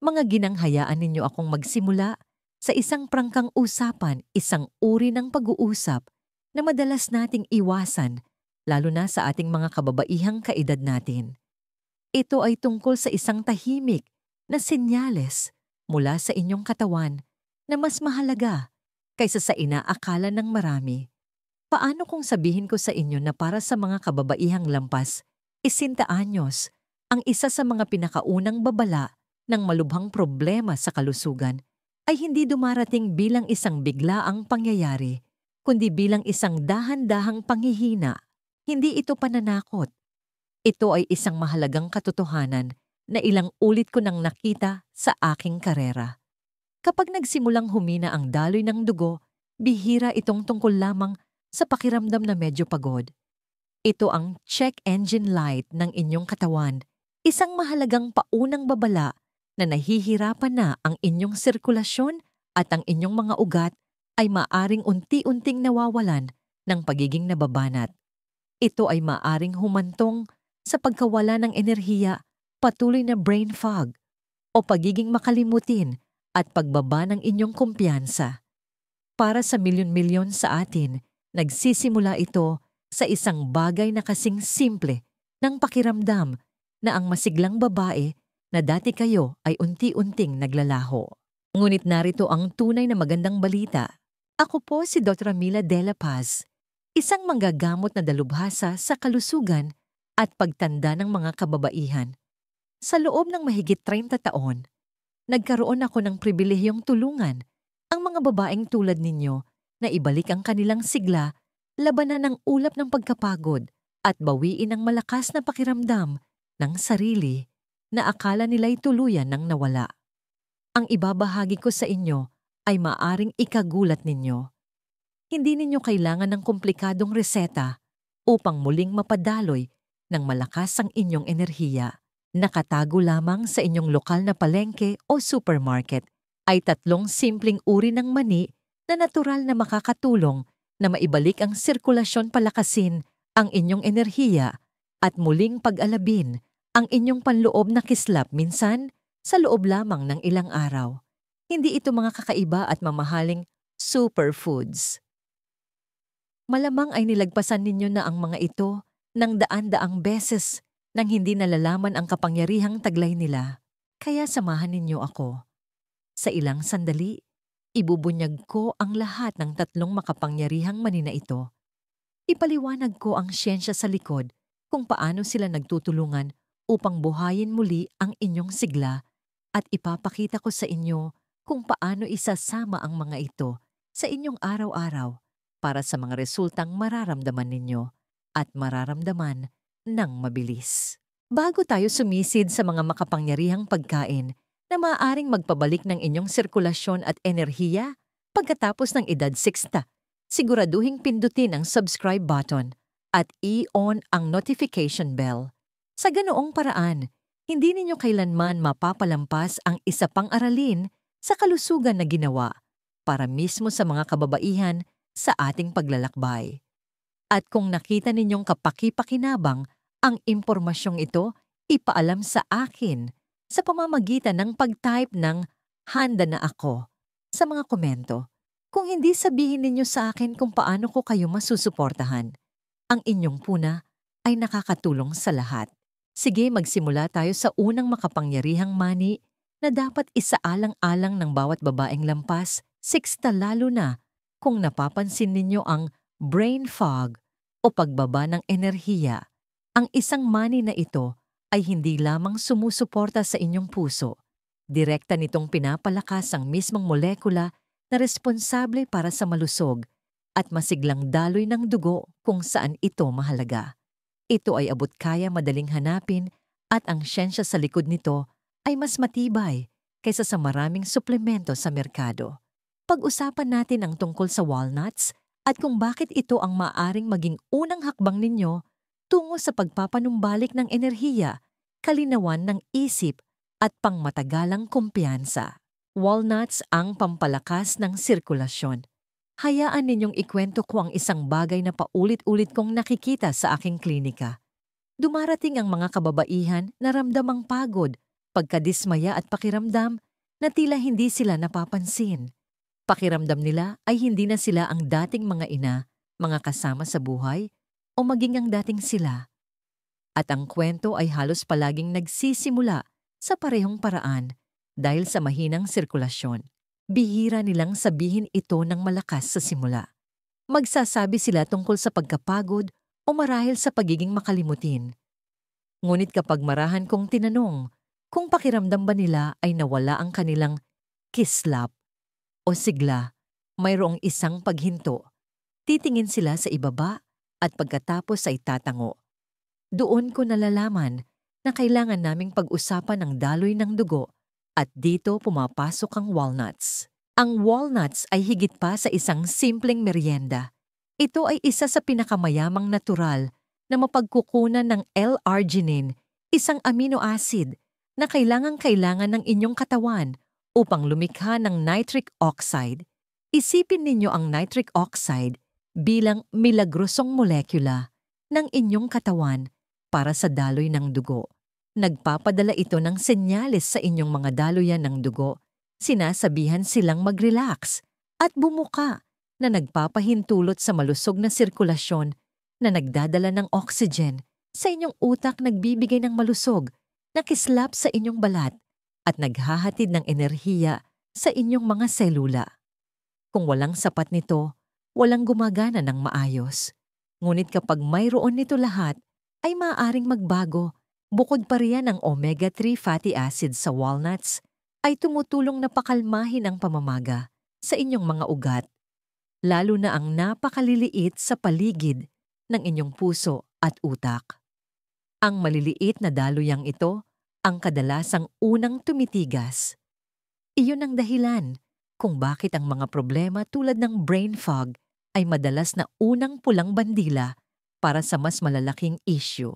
Mga ginang hayaan ninyo akong magsimula sa isang prangkang usapan, isang uri ng pag-uusap na madalas nating iwasan, lalo na sa ating mga kababaihang kaedad natin. Ito ay tungkol sa isang tahimik na senyales mula sa inyong katawan na mas mahalaga kaysa sa inaakala ng marami. Paano kung sabihin ko sa inyo na para sa mga kababaihang lampas, 60 anyos, ang isa sa mga pinakaunang babala ng malubhang problema sa kalusugan ay hindi dumarating bilang isang biglaang pangyayari, kundi bilang isang dahan-dahang panghihina. Hindi ito pananakot. Ito ay isang mahalagang katotohanan na ilang ulit ko nang nakita sa aking karera. Kapag nagsimulang humina ang daloy ng dugo, bihira itong tungkol lamang sa pakiramdam na medyo pagod. Ito ang check engine light ng inyong katawan, isang mahalagang paunang babala na nahihirapan na ang inyong sirkulasyon at ang inyong mga ugat ay maaring unti-unting nawawalan ng pagiging nababanat. Ito ay maaring humantong sa pagkawala ng enerhiya, patuloy na brain fog, o pagiging makalimutin at pagbaba ng inyong kumpiyansa. Para sa milyon-milyon sa atin, nagsisimula ito sa isang bagay na kasing simple ng pakiramdam na ang masiglang babae na dati kayo ay unti-unting naglalaho. Ngunit narito ang tunay na magandang balita. Ako po si Dr. Mila De La Paz, isang manggagamot na dalubhasa sa kalusugan at pagtanda ng mga kababaihan. Sa loob ng mahigit 30 taon, nagkaroon ako ng pribilehiyong tulungan ang mga babaeng tulad ninyo na ibalik ang kanilang sigla, labanan ng ulap ng pagkapagod at bawiin ang malakas na pakiramdam ng sarili na akala nila'y tuluyan ng nawala. Ang ibabahagi ko sa inyo ay maaring ikagulat ninyo. Hindi ninyo kailangan ng komplikadong reseta upang muling mapadaloy ng malakas ang inyong enerhiya. Nakatago lamang sa inyong lokal na palengke o supermarket ay 3 simpleng uri ng mani na natural na makakatulong na maibalik ang sirkulasyon, palakasin ang inyong enerhiya at muling pag-alabin ang inyong panloob na kislap, minsan sa loob lamang ng ilang araw. Hindi ito mga kakaiba at mamahaling superfoods. Malamang ay nilagpasan ninyo na ang mga ito ng daan-daang beses nang hindi nalalaman ang kapangyarihang taglay nila. Kaya samahan ninyo ako. Sa ilang sandali, ibubunyag ko ang lahat ng 3 makapangyarihang mani na ito. Ipaliwanag ko ang siyensya sa likod kung paano sila nagtutulungan upang buhayin muli ang inyong sigla at ipapakita ko sa inyo kung paano isasama ang mga ito sa inyong araw-araw para sa mga resultang mararamdaman ninyo at mararamdaman ng mabilis. Bago tayo sumisid sa mga makapangyarihang pagkain na maaaring magpabalik ng inyong sirkulasyon at enerhiya pagkatapos ng edad 60, siguraduhing pindutin ang subscribe button at i-on ang notification bell. Sa ganoong paraan, hindi ninyo kailanman mapapalampas ang isa pang aralin sa kalusugan na ginawa para mismo sa mga kababaihan sa ating paglalakbay. At kung nakita ninyong kapaki-pakinabang ang impormasyong ito, ipaalam sa akin sa pamamagitan ng pag-type ng "Handa na ako" sa mga komento. Kung hindi, sabihin ninyo sa akin kung paano ko kayo masusuportahan. Ang inyong puna ay nakakatulong sa lahat. Sige, magsimula tayo sa unang makapangyarihang mani na dapat isaalang-alang ng bawat babaeng lampas, 60 lalo na kung napapansin ninyo ang brain fog o pagbaba ng enerhiya. Ang isang mani na ito ay hindi lamang sumusuporta sa inyong puso. Direkta nitong pinapalakas ang mismong molekula na responsable para sa malusog at masiglang daloy ng dugo kung saan ito mahalaga. Ito ay abot-kaya, madaling hanapin at ang siyensya sa likod nito ay mas matibay kaysa sa maraming suplemento sa merkado. Pag-usapan natin ang tungkol sa walnuts at kung bakit ito ang maaring maging unang hakbang ninyo tungo sa pagpapanumbalik ng enerhiya, kalinawan ng isip at pangmatagalang kumpiyansa. Walnuts ang pampalakas ng sirkulasyon. Hayaan ninyong ikwento ko ang isang bagay na paulit-ulit kong nakikita sa aking klinika. Dumarating ang mga kababaihan na ramdamang pagod pagkadismaya at pakiramdam na tila hindi sila napapansin. Pakiramdam nila ay hindi na sila ang dating mga ina, mga kasama sa buhay, o maging ang dating sila. At ang kwento ay halos palaging nagsisimula sa parehong paraan dahil sa mahinang sirkulasyon. Bihira nilang sabihin ito ng malakas sa simula. Magsasabi sila tungkol sa pagkapagod o marahil sa pagiging makalimutin. Ngunit kapag marahan kong tinanong kung pakiramdam ba nila ay nawala ang kanilang kislap o sigla, mayroong isang paghinto. Titingin sila sa ibaba at pagkatapos ay tatango. Doon ko nalalaman na kailangan naming pag-usapan ang daloy ng dugo at dito pumapasok ang walnuts. Ang walnuts ay higit pa sa isang simpleng merienda. Ito ay isa sa pinakamayamang natural na mapagkukunan ng L-arginine, isang amino acid na kailangan ng inyong katawan upang lumikha ng nitric oxide. Isipin ninyo ang nitric oxide bilang milagrosong molekula ng inyong katawan para sa daloy ng dugo. Nagpapadala ito ng senyales sa inyong mga daloyan ng dugo. Sinasabihan silang mag-relax at bumuka na nagpapahintulot sa malusog na sirkulasyon na nagdadala ng oxygen sa inyong utak, nagbibigay ng malusog na kislap sa inyong balat at naghahatid ng enerhiya sa inyong mga selula. Kung walang sapat nito, walang gumagana ng maayos. Ngunit kapag mayroon nito lahat, ay maaaring magbago. Bukod pa riyan ang omega-3 fatty acids sa walnuts ay tumutulong na pakalmahin ang pamamaga sa inyong mga ugat, lalo na ang napakaliliit sa paligid ng inyong puso at utak. Ang maliliit na daluyang ito ang kadalasang unang tumitigas. Iyon ang dahilan kung bakit ang mga problema tulad ng brain fog ay madalas na unang pulang bandila para sa mas malalaking issue.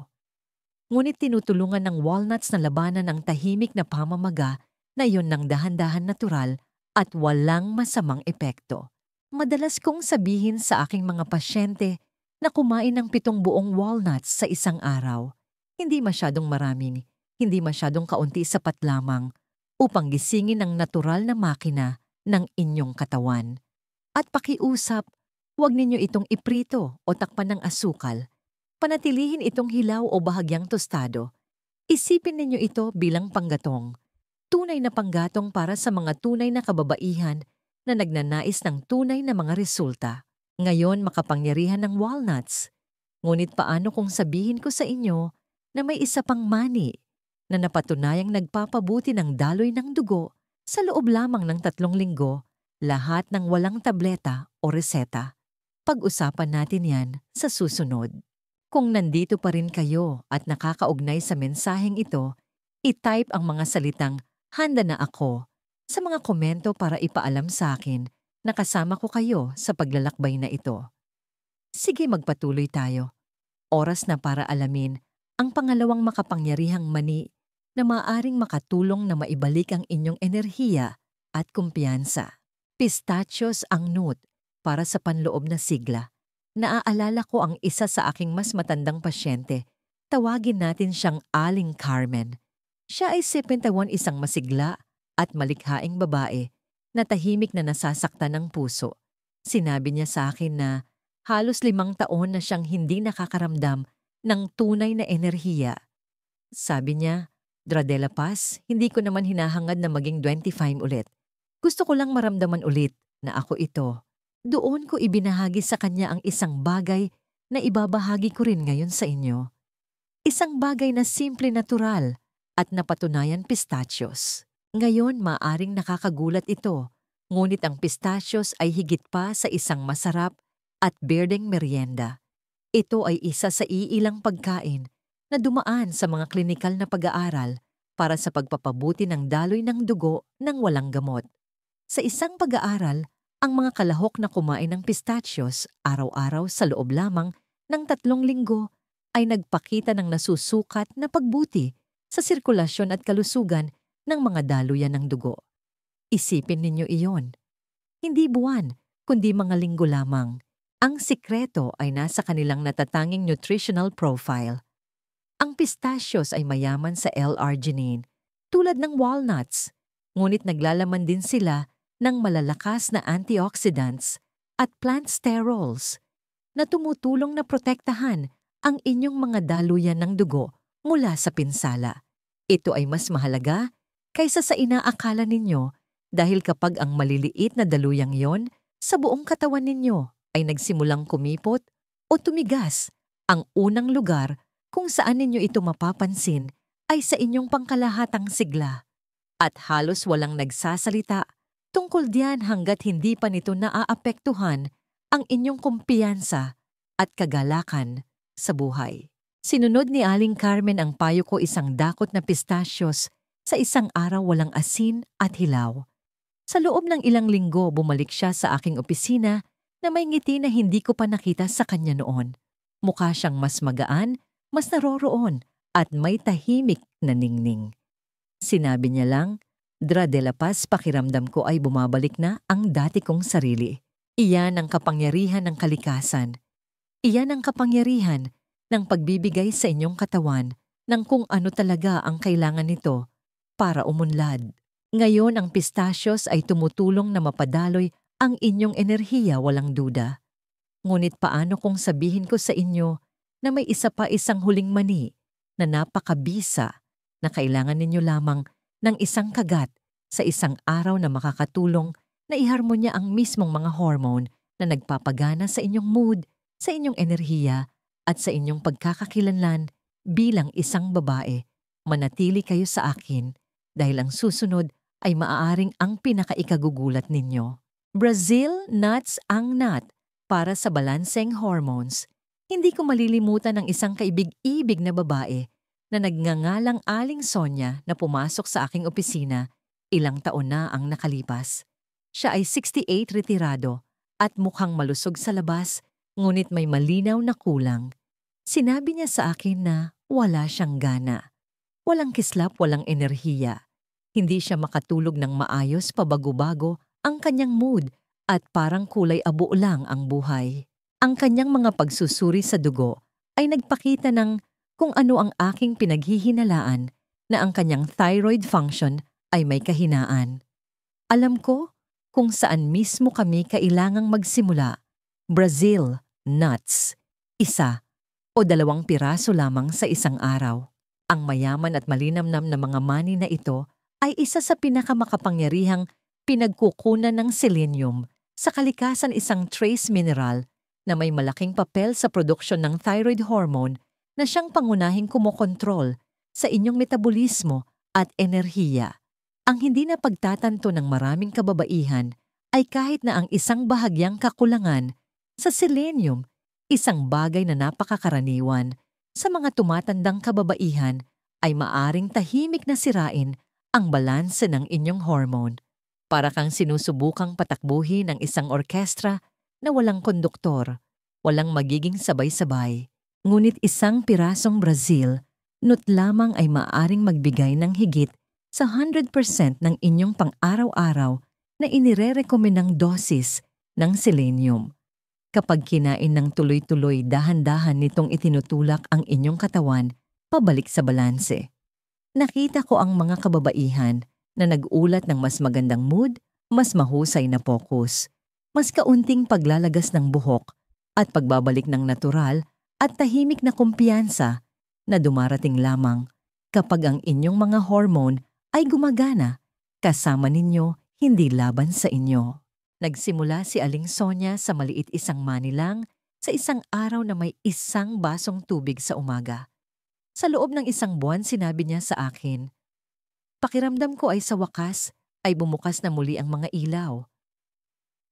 Ngunit tinutulungan ng walnuts na labanan ang tahimik na pamamaga na iyon ng dahan-dahan natural at walang masamang epekto. Madalas kong sabihin sa aking mga pasyente na kumain ng 7 buong walnuts sa isang araw. Hindi masyadong maraming, hindi masyadong kaunti, sapat lamang upang gisingin ang natural na makina ng inyong katawan. At pakiusap, huwag ninyo itong iprito o takpan ng asukal. Panatilihin itong hilaw o bahagyang tostado. Isipin ninyo ito bilang panggatong. Tunay na panggatong para sa mga tunay na kababaihan na nagnanais ng tunay na mga resulta. Ngayon makapangyarihan ng walnuts. Ngunit paano kung sabihin ko sa inyo na may isa pang mani na napatunayang nagpapabuti ng daloy ng dugo sa loob lamang ng 3 linggo, lahat ng walang tableta o reseta? Pag-usapan natin yan sa susunod. Kung nandito pa rin kayo at nakakaugnay sa mensaheng ito, i-type ang mga salitang "handa na ako" sa mga komento para ipaalam sa akin na kasama ko kayo sa paglalakbay na ito. Sige, magpatuloy tayo. Oras na para alamin ang pangalawang makapangyarihang mani na maaaring makatulong na maibalik ang inyong enerhiya at kumpiyansa. Pistachios ang nut para sa panloob na sigla. Naaalala ko ang isa sa aking mas matandang pasyente. Tawagin natin siyang Aling Carmen. Siya ay 71, isang masigla at malikhaing babae na tahimik na nasasaktan ng puso. Sinabi niya sa akin na halos 5 taon na siyang hindi nakakaramdam ng tunay na enerhiya. Sabi niya, "Dradela Paz, hindi ko naman hinahangad na maging 25 ulit. Gusto ko lang maramdaman ulit na ako ito." Doon ko ibinahagi sa kanya ang isang bagay na ibabahagi ko rin ngayon sa inyo. Isang bagay na simple, natural at napatunayan pistachios. Ngayon maaring nakakagulat ito, ngunit ang pistachios ay higit pa sa isang masarap at berdeng merienda. Ito ay isa sa iilang pagkain na dumaan sa mga klinikal na pag-aaral para sa pagpapabuti ng daloy ng dugo ng walang gamot. Sa isang pag-aaral, ang mga kalahok na kumain ng pistachios araw-araw sa loob lamang ng 3 linggo ay nagpakita ng nasusukat na pagbuti sa sirkulasyon at kalusugan ng mga daluyan ng dugo. Isipin ninyo iyon. Hindi buwan, kundi mga linggo lamang. Ang sikreto ay nasa kanilang natatanging nutritional profile. Ang pistachios ay mayaman sa L-arginine tulad ng walnuts, ngunit naglalaman din sila ng malalakas na antioxidants at plant sterols na tumutulong na protektahan ang inyong mga daluyan ng dugo mula sa pinsala. Ito ay mas mahalaga kaysa sa inaakala ninyo dahil kapag ang maliliit na daluyang yon sa buong katawan ninyo ay nagsimulang kumipot o tumigas, ang unang lugar kung saan ninyo ito mapapansin ay sa inyong pangkalahatang sigla. At halos walang nagsasalita tungkol diyan hanggat hindi pa nito naaapektuhan ang inyong kumpiyansa at kagalakan sa buhay. Sinunod ni Aling Carmen ang payo ko, isang dakot na pistasyos sa isang araw, walang asin at hilaw. Sa loob ng ilang linggo, bumalik siya sa aking opisina na may ngiti na hindi ko pa nakita sa kanya noon. Mukha siyang mas magaan, mas naroroon at may tahimik na ningning. Sinabi niya lang, "Dra de la Paz, pakiramdam ko ay bumabalik na ang dati kong sarili. Iyan ang kapangyarihan ng kalikasan. Iyan ang kapangyarihan ng pagbibigay sa inyong katawan ng kung ano talaga ang kailangan nito para umunlad. Ngayon ang pistasyos ay tumutulong na mapadaloy ang inyong enerhiya, walang duda. Ngunit paano kung sabihin ko sa inyo na may isang huling mani na napakabisa na kailangan ninyo lamang ng isang kagat sa isang araw na makakatulong na iharmonya ang mismong mga hormone na nagpapagana sa inyong mood, sa inyong enerhiya at sa inyong pagkakakilanlan bilang isang babae. Manatili kayo sa akin dahil ang susunod ay maaaring ang pinakaikagugulat ninyo. Brazil nuts ang nut para sa balanseng hormones. Hindi ko malilimutan ang isang kaibig-ibig na babae na nagngangalang Aling Sonia na pumasok sa aking opisina. Ilang taon na ang nakalipas. Siya ay 68, retirado at mukhang malusog sa labas, ngunit may malinaw na kulang. Sinabi niya sa akin na wala siyang gana. Walang kislap, walang enerhiya. Hindi siya makatulog ng maayos, pabago-bago ang kanyang mood at parang kulay abo lang ang buhay. Ang kanyang mga pagsusuri sa dugo ay nagpakita ng kung ano ang aking pinaghihinalaan, na ang kanyang thyroid function ay may kahinaan. Alam ko kung saan mismo kami kailangang magsimula. Brazil nuts. 1 o 2 piraso lamang sa isang araw. Ang mayaman at malinamnam na mga mani na ito ay isa sa pinakamakapangyarihang pinagkukunan ng selenium sa kalikasan, isang trace mineral na may malaking papel sa produksyon ng thyroid hormone na siyang pangunahing kumokontrol sa inyong metabolismo at enerhiya. Ang hindi na pagtatanto ng maraming kababaihan ay kahit na ang isang bahagyang kakulangan sa selenium, isang bagay na napakakaraniwan sa mga tumatandang kababaihan, ay maaring tahimik na sirain ang balanse ng inyong hormone. Para kang sinusubukang patakbuhin ng isang orkestra na walang konduktor, walang magiging sabay-sabay. Ngunit isang pirasong Brazil nut lamang ay maaring magbigay ng higit sa 100% ng inyong pang-araw-araw na inirerekomendang dosis ng selenium. Kapag kinain ng tuloy-tuloy, dahan-dahan nitong itinutulak ang inyong katawan pabalik sa balanse. Nakita ko ang mga kababaihan na nag-ulat ng mas magandang mood, mas mahusay na focus, mas kaunting paglalagas ng buhok at pagbabalik ng natural at tahimik na kumpiyansa na dumarating lamang kapag ang inyong mga hormone ay gumagana kasama ninyo, hindi laban sa inyo. Nagsimula si Aling Sonia sa maliit, isang mani lang sa isang araw na may 1 basong tubig sa umaga. Sa loob ng 1 buwan, sinabi niya sa akin, pakiramdam ko ay sa wakas ay bumukas na muli ang mga ilaw.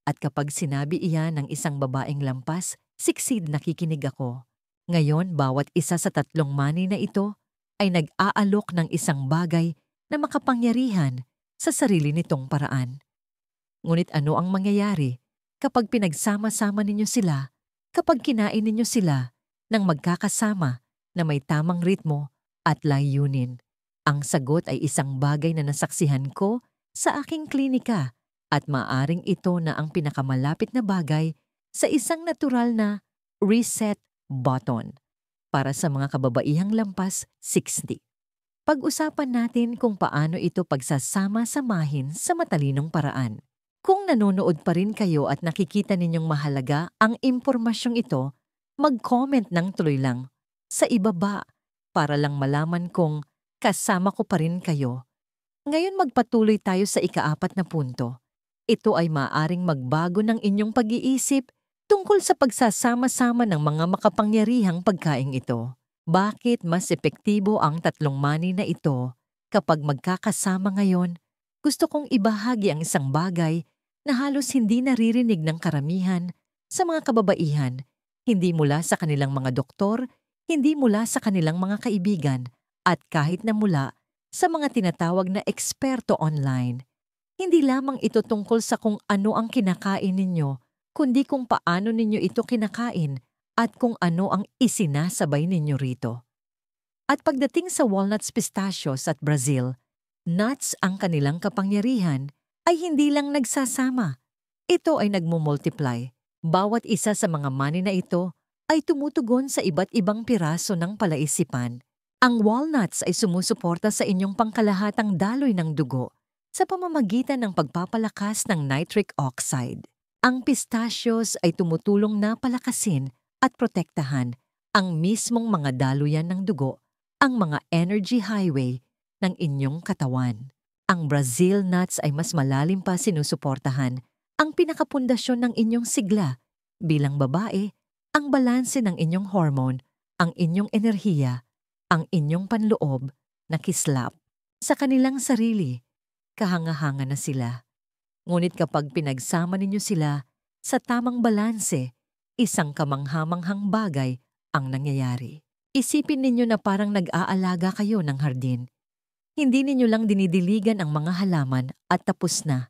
At kapag sinabi iyan ng isang babaeng lampas, siksik nakikinig ako. Ngayon, bawat isa sa 3 mani na ito ay nag-aalok ng isang bagay na makapangyarihan sa sarili nitong paraan. Ngunit ano ang mangyayari kapag pinagsama-sama ninyo sila, kapag kinain ninyo sila ng magkakasama na may tamang ritmo at layunin? Ang sagot ay isang bagay na nasaksihan ko sa aking klinika at maaring ito na ang pinakamalapit na bagay sa isang natural na reset button para sa mga kababaihang lampas 60. Pag-usapan natin kung paano ito pagsasama-samahin sa matalinong paraan. Kung nanonood pa rin kayo at nakikita ninyong mahalaga ang impormasyong ito, mag-comment ng tuloy lang sa ibaba para lang malaman kung kasama ko pa rin kayo. Ngayon magpatuloy tayo sa ika-4 na punto. Ito ay maaaring magbago ng inyong pag-iisip tungkol sa pagsasama-sama ng mga makapangyarihang pagkaing ito. Bakit mas epektibo ang 3 mani na ito kapag magkakasama ngayon? Gusto kong ibahagi ang isang bagay na halos hindi naririnig ng karamihan sa mga kababaihan, hindi mula sa kanilang mga doktor, hindi mula sa kanilang mga kaibigan, at kahit na mula sa mga tinatawag na eksperto online. Hindi lamang ito tungkol sa kung ano ang kinakain ninyo, kundi kung paano ninyo ito kinakain at kung ano ang isinasabay ninyo rito. At pagdating sa walnuts, pistachios at Brazil, nuts ang kanilang kapangyarihan ay hindi lang nagsasama. Ito ay nagmumultiply. Bawat isa sa mga mani na ito ay tumutugon sa iba't ibang piraso ng palaisipan. Ang walnuts ay sumusuporta sa inyong pangkalahatang daloy ng dugo sa pamamagitan ng pagpapalakas ng nitric oxide. Ang pistachios ay tumutulong na palakasin at protektahan ang mismong mga daluyan ng dugo, ang mga energy highway ng inyong katawan. Ang Brazil nuts ay mas malalim pa sinusuportahan ang pinakapundasyon ng inyong sigla. Bilang babae, ang balanse ng inyong hormone, ang inyong enerhiya, ang inyong panloob na kislap. Sa kanilang sarili, kahanga-hanga na sila. Ngunit kapag pinagsama ninyo sila sa tamang balanse, isang kamanghamanghang bagay ang nangyayari. Isipin ninyo na parang nag-aalaga kayo ng hardin. Hindi ninyo lang dinidiligan ang mga halaman at tapos na.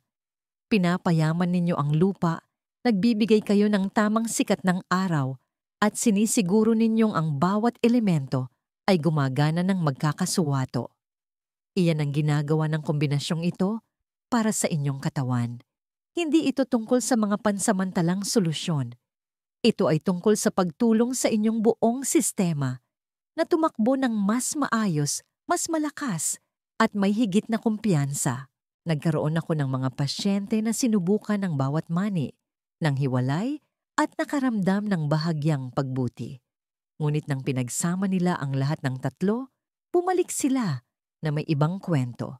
Pinapayaman ninyo ang lupa, nagbibigay kayo ng tamang sikat ng araw, at sinisiguro ninyong ang bawat elemento ay gumagana ng magkakasuwato. Iyan ang ginagawa ng kombinasyong ito para sa inyong katawan. Hindi ito tungkol sa mga pansamantalang solusyon. Ito ay tungkol sa pagtulong sa inyong buong sistema na tumakbo ng mas maayos, mas malakas, at may higit na kumpiyansa. Nagkaroon ako ng mga pasyente na sinubukan ng bawat mani, nang hiwalay at nakaramdam ng bahagyang pagbuti. Ngunit nang pinagsama nila ang lahat ng 3, bumalik sila na may ibang kwento.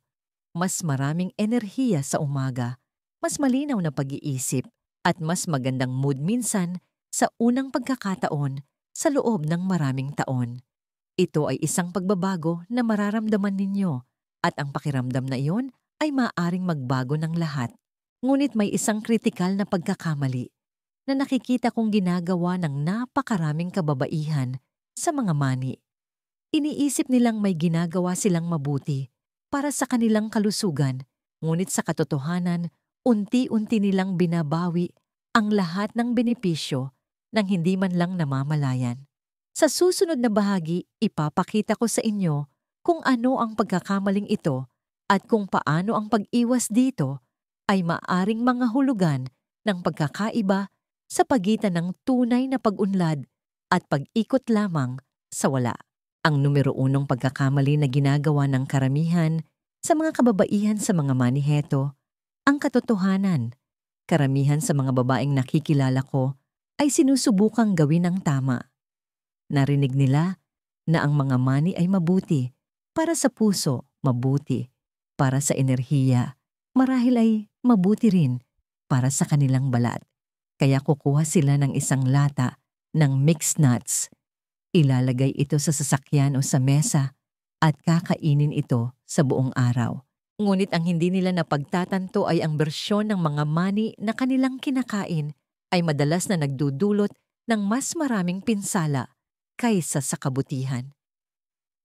Mas maraming enerhiya sa umaga, mas malinaw na pag-iisip, at mas magandang mood minsan sa unang pagkakataon sa loob ng maraming taon. Ito ay isang pagbabago na mararamdaman ninyo at ang pakiramdam na iyon ay maaaring magbago ng lahat. Ngunit may isang kritikal na pagkakamali na nakikita kong ginagawa ng napakaraming kababaihan sa mga mani. Iniisip nilang may ginagawa silang mabuti para sa kanilang kalusugan, ngunit sa katotohanan, unti-unti nilang binabawi ang lahat ng benepisyo nang hindi man lang namamalayan. Sa susunod na bahagi, ipapakita ko sa inyo kung ano ang pagkakamaling ito at kung paano ang pag-iwas dito ay maaring mga hulugan ng pagkakaiba sa pagitan ng tunay na pag-unlad at pag-ikot lamang sa wala. Ang numero 1 pagkakamali na ginagawa ng karamihan sa mga kababaihan sa mga maniheto, ang katotohanan. Karamihan sa mga babaeng nakikilala ko ay sinusubukang gawin ang tama. Narinig nila na ang mga mani ay mabuti para sa puso, mabuti para sa enerhiya, marahil ay mabuti rin para sa kanilang balat. Kaya kukuha sila ng isang lata ng mixed nuts. Ilalagay ito sa sasakyan o sa mesa at kakainin ito sa buong araw. Ngunit ang hindi nila napagtatanto ay ang bersyon ng mga mani na kanilang kinakain ay madalas na nagdudulot ng mas maraming pinsala kaysa sa kabutihan.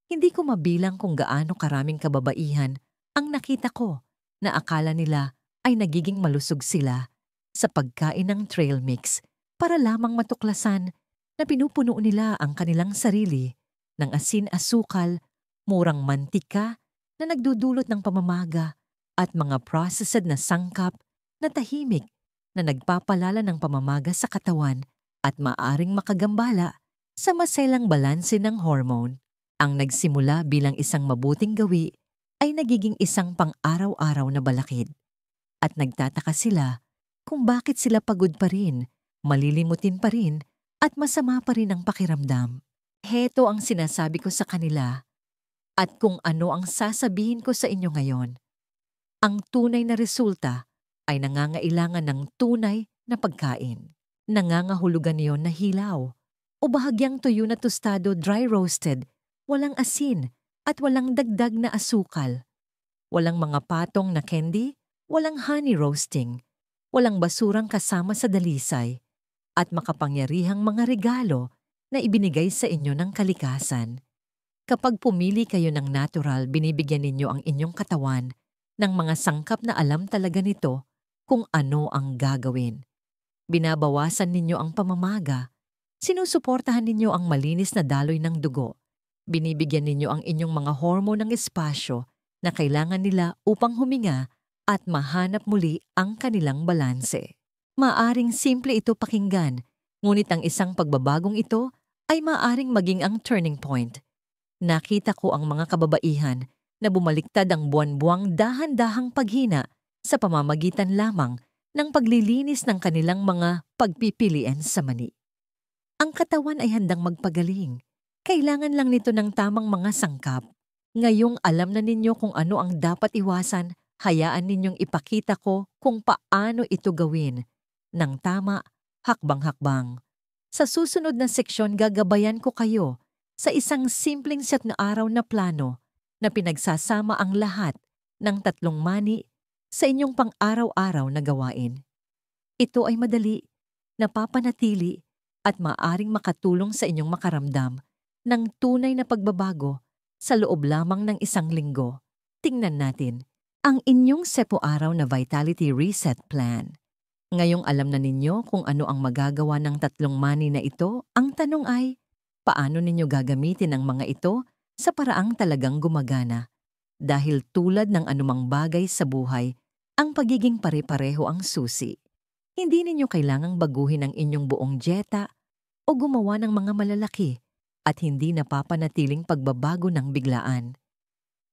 Hindi ko mabilang kung gaano karaming kababaihan ang nakita ko na akala nila ay nagiging malusog sila sa pagkain ng trail mix para lamang matuklasan na pinupuno nila ang kanilang sarili ng asin-asukal, murang mantika na nagdudulot ng pamamaga at mga processed na sangkap na tahimik na nagpapalala ng pamamaga sa katawan at maaring makagambala sa maselang balanse ng hormone. Ang nagsimula bilang isang mabuting gawi ay nagiging isang pang-araw-araw na balakid. At nagtataka sila kung bakit sila pagod pa rin, malilimutin pa rin, at masama pa rin ang pakiramdam. Heto ang sinasabi ko sa kanila at kung ano ang sasabihin ko sa inyo ngayon. Ang tunay na resulta ay nangangailangan ng tunay na pagkain. Nangangahulugan niyon na hilaw o bahagyang tuyo na tostado dry roasted, walang asin at walang dagdag na asukal. Walang mga patong na candy, walang honey roasting, walang basurang kasama sa dalisay, at makapangyarihang mga regalo na ibinigay sa inyo ng kalikasan. Kapag pumili kayo ng natural, binibigyan ninyo ang inyong katawan ng mga sangkap na alam talaga nito kung ano ang gagawin. Binabawasan ninyo ang pamamaga, sinusuportahan ninyo ang malinis na daloy ng dugo, binibigyan ninyo ang inyong mga hormone ng espasyo na kailangan nila upang huminga at mahanap muli ang kanilang balanse. Maaring simple ito pakinggan, ngunit ang isang pagbabagong ito ay maaring maging ang turning point. Nakita ko ang mga kababaihan na bumaliktad ang buwan-buwang dahan-dahang paghina sa pamamagitan lamang ng paglilinis ng kanilang mga pagpipilian sa mani. Ang katawan ay handang magpagaling. Kailangan lang nito ng tamang mga sangkap. Ngayong alam na ninyo kung ano ang dapat iwasan, hayaan ninyong ipakita ko kung paano ito gawin. Nang tama, hakbang-hakbang. Sa susunod na seksyon, gagabayan ko kayo sa isang simpleng set na araw na plano na pinagsasama ang lahat ng 3 mani sa inyong pang-araw-araw na gawain. Ito ay madali, napapanatili, at maaring makatulong sa inyong makaramdam ng tunay na pagbabago sa loob lamang ng 1 linggo. Tingnan natin ang inyong 7 araw na Vitality Reset Plan. Ngayong alam na ninyo kung ano ang magagawa ng 3 mani na ito, ang tanong ay, paano ninyo gagamitin ang mga ito sa paraang talagang gumagana? Dahil tulad ng anumang bagay sa buhay, ang pagiging pare-pareho ang susi. Hindi ninyo kailangang baguhin ang inyong buong dieta o gumawa ng mga malalaki at hindi napapanatiling pagbabago ng biglaan.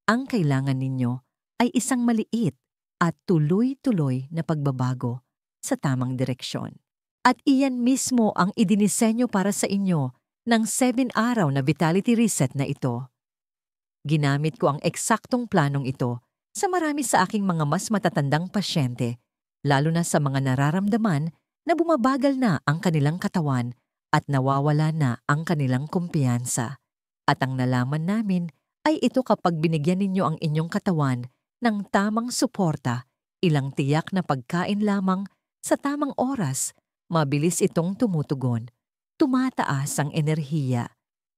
Ang kailangan ninyo ay isang maliit at tuloy-tuloy na pagbabago sa tamang direksyon. At iyan mismo ang idinisenyo para sa inyo ng 7 araw na Vitality Reset na ito. Ginamit ko ang eksaktong planong ito sa marami sa aking mga mas matatandang pasyente, lalo na sa mga nararamdaman na bumabagal na ang kanilang katawan at nawawala na ang kanilang kumpiyansa. At ang nalaman namin ay ito kapag binigyan ninyo ang inyong katawan ng tamang suporta, ilang tiyak na pagkain lamang sa tamang oras, mabilis itong tumutugon. Tumataas ang enerhiya.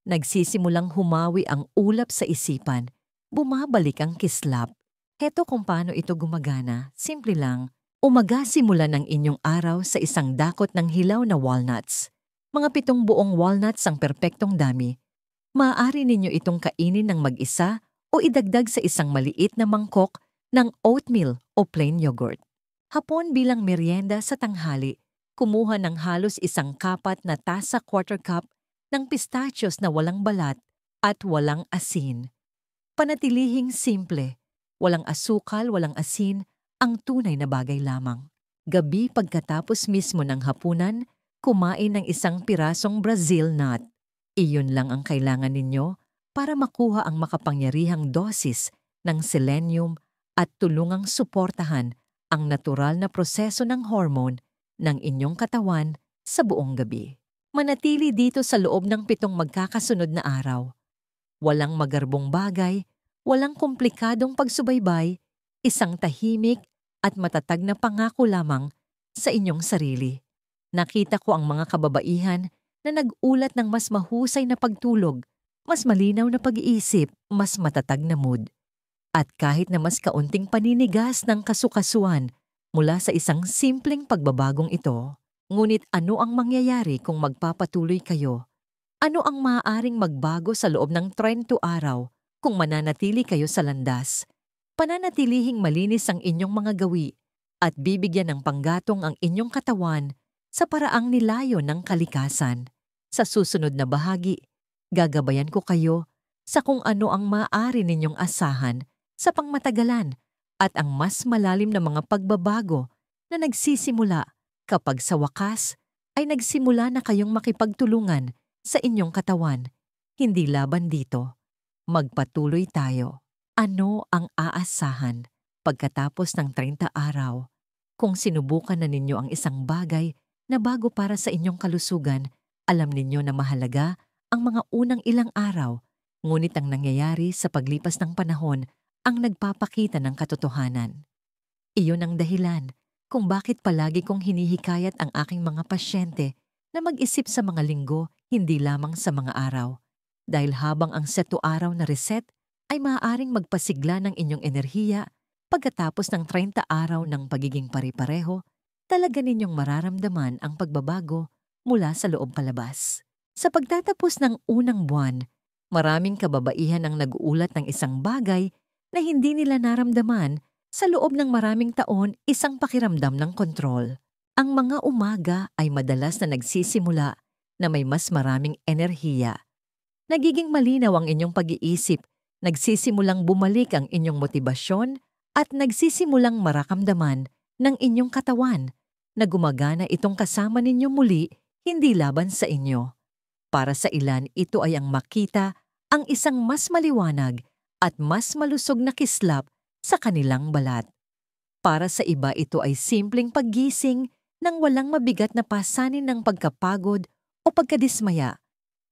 Nagsisimulang humawi ang ulap sa isipan. Bumabalik ang kislap. Heto kung paano ito gumagana. Simple lang. Umaga simula ng inyong araw sa isang dakot ng hilaw na walnuts. Mga 7 buong walnuts ang perpektong dami. Maaari ninyo itong kainin ng mag-isa o idagdag sa isang maliit na mangkok ng oatmeal o plain yogurt. Hapon bilang merienda sa tanghali, kumuha ng halos 1 kapat na tasa 1/4 cup ng pistachios na walang balat at walang asin. Panatilihing simple, walang asukal, walang asin, ang tunay na bagay lamang. Gabi pagkatapos mismo ng hapunan, kumain ng 1 pirasong Brazil nut. Iyon lang ang kailangan ninyo para makuha ang makapangyarihang dosis ng selenium at tulungang suportahan ang natural na proseso ng hormone ng inyong katawan sa buong gabi. Manatili dito sa loob ng 7 magkakasunod na araw. Walang magarbong bagay, walang komplikadong pagsubaybay, isang tahimik at matatag na pangako lamang sa inyong sarili. Nakita ko ang mga kababaihan na nag-ulat ng mas mahusay na pagtulog, mas malinaw na pag-iisip, mas matatag na mood. At kahit na mas kaunting paninigas ng kasukasuan mula sa isang simpleng pagbabagong ito, ngunit ano ang mangyayari kung magpapatuloy kayo? Ano ang maaaring magbago sa loob ng 30 araw kung mananatili kayo sa landas? Pananatilihing malinis ang inyong mga gawi at bibigyan ng panggatong ang inyong katawan sa paraang nilayo ng kalikasan. Sa susunod na bahagi, gagabayan ko kayo sa kung ano ang maaari ninyong asahan sa pangmatagalan at ang mas malalim na mga pagbabago na nagsisimula kapag sa wakas ay nagsimula na kayong makipagtulungan sa inyong katawan. Hindi laban dito. Magpatuloy tayo. Ano ang aasahan pagkatapos ng 30 araw? Kung sinubukan na ninyo ang isang bagay na bago para sa inyong kalusugan, alam ninyo na mahalaga ang mga unang ilang araw, ngunit ang nangyayari sa paglipas ng panahon ang nagpapakita ng katotohanan. Iyon ang dahilan kung bakit palagi kong hinihikayat ang aking mga pasyente na mag-isip sa mga linggo, hindi lamang sa mga araw. Dahil habang ang 7 araw na reset ay maaaring magpasigla ng inyong enerhiya, pagkatapos ng 30 araw ng pagiging pare-pareho, talaga ninyong mararamdaman ang pagbabago mula sa loob palabas. Sa pagtatapos ng unang buwan, maraming kababaihan ang nag-uulat ng isang bagay na hindi nila naramdaman sa loob ng maraming taon, isang pakiramdam ng kontrol. Ang mga umaga ay madalas na nagsisimula na may mas maraming enerhiya. Nagiging malinaw ang inyong pag-iisip, nagsisimulang bumalik ang inyong motibasyon at nagsisimulang marakamdaman ng inyong katawan na gumagana itong kasama ninyo muli, hindi laban sa inyo. Para sa ilan, ito ay ang makita ang isang mas maliwanag at mas malusog na kislap sa kanilang balat. Para sa iba, ito ay simpleng paggising nang walang mabigat na pasanin ng pagkapagod o pagkadismaya.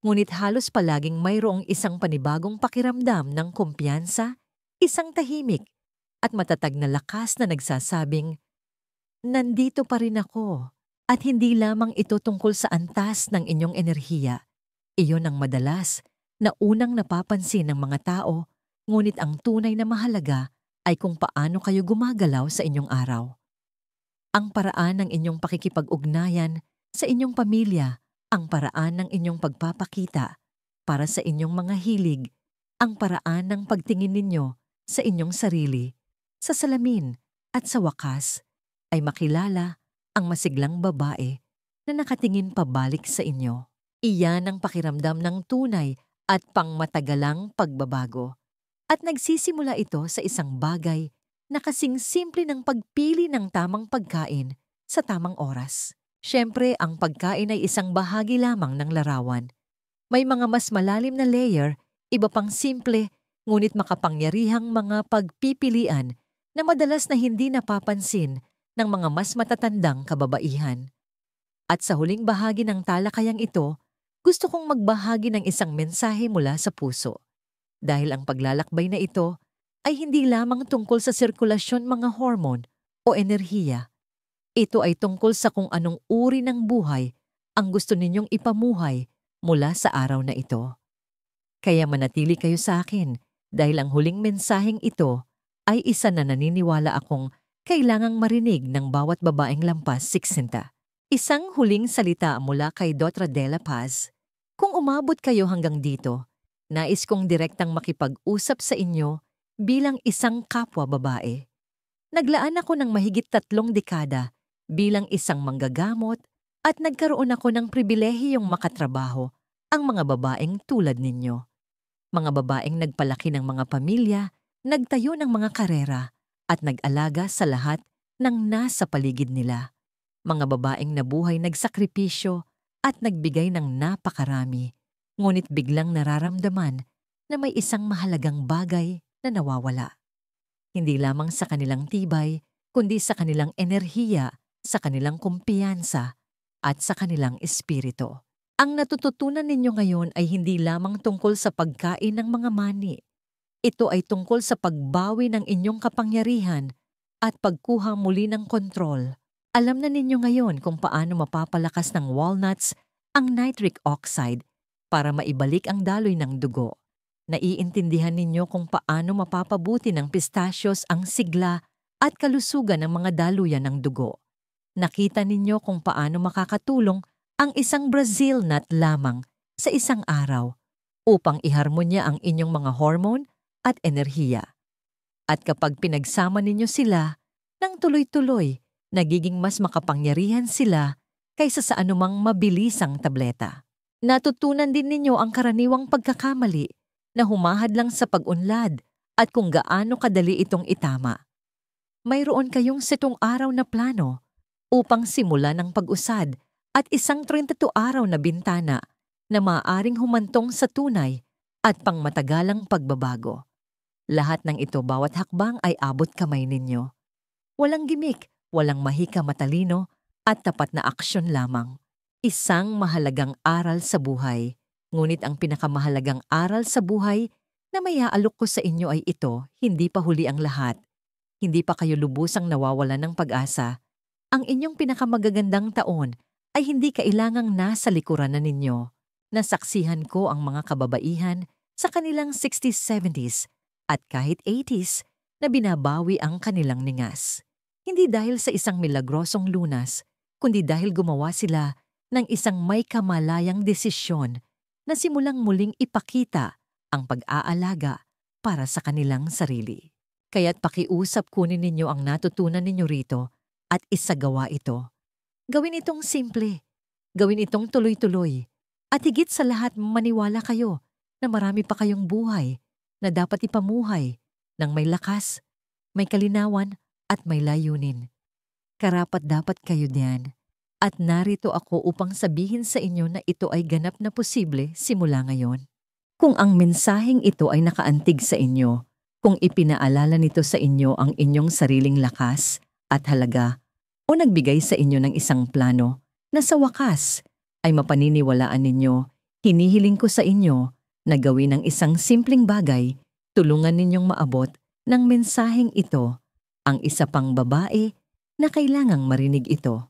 Ngunit halos palaging mayroong isang panibagong pakiramdam ng kumpiyansa, isang tahimik at matatag na lakas na nagsasabing, "Nandito pa rin ako." At hindi lamang ito tungkol sa antas ng inyong enerhiya. Iyon ang madalas na unang napapansin ng mga tao, ngunit ang tunay na mahalaga ay kung paano kayo gumagalaw sa inyong araw. Ang paraan ng inyong pakikipag-ugnayan sa inyong pamilya, ang paraan ng inyong pagpapakita para sa inyong mga hilig, ang paraan ng pagtingin ninyo sa inyong sarili, sa salamin at sa wakas, ay makilala ang masiglang babae na nakatingin pabalik sa inyo. Iyan ang pakiramdam ng tunay at pangmatagalang pagbabago. At nagsisimula ito sa isang bagay na kasing simple ng pagpili ng tamang pagkain sa tamang oras. Siyempre, ang pagkain ay isang bahagi lamang ng larawan. May mga mas malalim na layer, iba pang simple, ngunit makapangyarihang mga pagpipilian na madalas na hindi napapansin ng mga mas matatandang kababaihan. At sa huling bahagi ng talakayang ito, gusto kong magbahagi ng isang mensahe mula sa puso. Dahil ang paglalakbay na ito ay hindi lamang tungkol sa sirkulasyon mga hormone o enerhiya. Ito ay tungkol sa kung anong uri ng buhay ang gusto ninyong ipamuhay mula sa araw na ito. Kaya manatili kayo sa akin dahil ang huling mensaheng ito ay isa na naniniwala akong kailangang marinig ng bawat babaeng lampas 60. Isang huling salita mula kay Dr. De La Paz. Kung umabot kayo hanggang dito, nais kong direktang makipag-usap sa inyo bilang isang kapwa babae. Naglaan ako ng mahigit 3 dekada bilang isang manggagamot at nagkaroon ako ng pribilehiyong makatrabaho ang mga babaeng tulad ninyo. Mga babaeng nagpalaki ng mga pamilya, nagtayo ng mga karera at nag-alaga sa lahat ng nasa paligid nila. Mga babaeng nabuhay nagsakripisyo at nagbigay ng napakarami, ngunit biglang nararamdaman na may isang mahalagang bagay na nawawala. Hindi lamang sa kanilang tibay, kundi sa kanilang enerhiya, sa kanilang kumpiyansa, at sa kanilang espiritu. Ang natututunan ninyo ngayon ay hindi lamang tungkol sa pagkain ng mga mani. Ito ay tungkol sa pagbawi ng inyong kapangyarihan at pagkuha muli ng kontrol. Alam na ninyo ngayon kung paano mapapalakas ng walnuts ang nitric oxide para maibalik ang daloy ng dugo. Naiintindihan ninyo kung paano mapapabuti ng pistachios ang sigla at kalusugan ng mga daluyan ng dugo. Nakita ninyo kung paano makakatulong ang isang Brazil nut lamang sa isang araw upang iharmonya ang inyong mga hormone at enerhiya. At kapag pinagsama ninyo sila ng tuloy-tuloy, nagiging mas makapangyarihan sila kaysa sa anumang mabilisang tableta. Natutunan din ninyo ang karaniwang pagkakamali na humahad lang sa pag-unlad at kung gaano kadali itong itama. Mayroon kayong 7 araw na plano upang simulan ang pag-usad at isang 32 araw na bintana na maaaring humantong sa tunay at pangmatagalang pagbabago. Lahat ng ito bawat hakbang ay abot kamay ninyo. Walang gimik, walang mahika matalino at tapat na aksyon lamang. Isang mahalagang aral sa buhay. Ngunit ang pinakamahalagang aral sa buhay na may aalok ko sa inyo ay ito, hindi pa huli ang lahat. Hindi pa kayo lubusang nawawalan ng pag-asa. Ang inyong pinakamagagandang taon ay hindi kailangang nasa likuran na ninyo. Nasaksihan ko ang mga kababaihan sa kanilang 60s, 70s at kahit 80s na binabawi ang kanilang ningas. Hindi dahil sa isang milagrosong lunas, kundi dahil gumawa sila ng isang may kamalayang desisyon na simulang muling ipakita ang pag-aalaga para sa kanilang sarili. Kaya't pakiusap kunin ninyo ang natutunan ninyo rito at isagawa ito. Gawin itong simple, gawin itong tuloy-tuloy, at higit sa lahat maniwala kayo na marami pa kayong buhay na dapat ipamuhay ng may lakas, may kalinawan at may layunin. Karapat-dapat kayo diyan at narito ako upang sabihin sa inyo na ito ay ganap na posible simula ngayon. Kung ang mensaheng ito ay nakaantig sa inyo, kung ipinaalala nito sa inyo ang inyong sariling lakas at halaga o nagbigay sa inyo ng isang plano na sa wakas ay mapaniniwalaan ninyo, hinihiling ko sa inyo na gawin ang isang simpleng bagay, tulungan ninyong maabot ng mensaheng ito ang isa pang babae na kailangang marinig ito.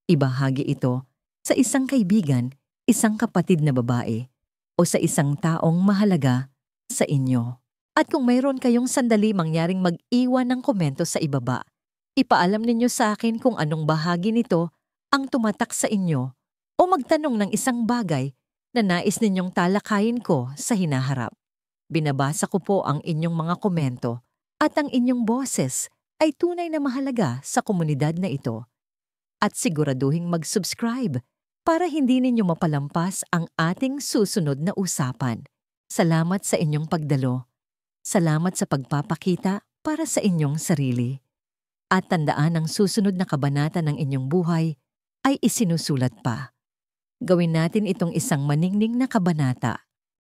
Ibahagi ito sa isang kaibigan, isang kapatid na babae o sa isang taong mahalaga sa inyo. At kung mayroon kayong sandali mangyaring mag-iwan ng komento sa ibaba, ipaalam ninyo sa akin kung anong bahagi nito ang tumatak sa inyo o magtanong ng isang bagay na nais ninyong talakayin ko sa hinaharap. Binabasa ko po ang inyong mga komento at ang inyong boses ay tunay na mahalaga sa komunidad na ito. At siguraduhing mag-subscribe para hindi ninyo mapalampas ang ating susunod na usapan. Salamat sa inyong pagdalo. Salamat sa pagpapakita para sa inyong sarili. At tandaan ang susunod na kabanata ng inyong buhay ay isinusulat pa. Gawin natin itong isang maningning na kabanata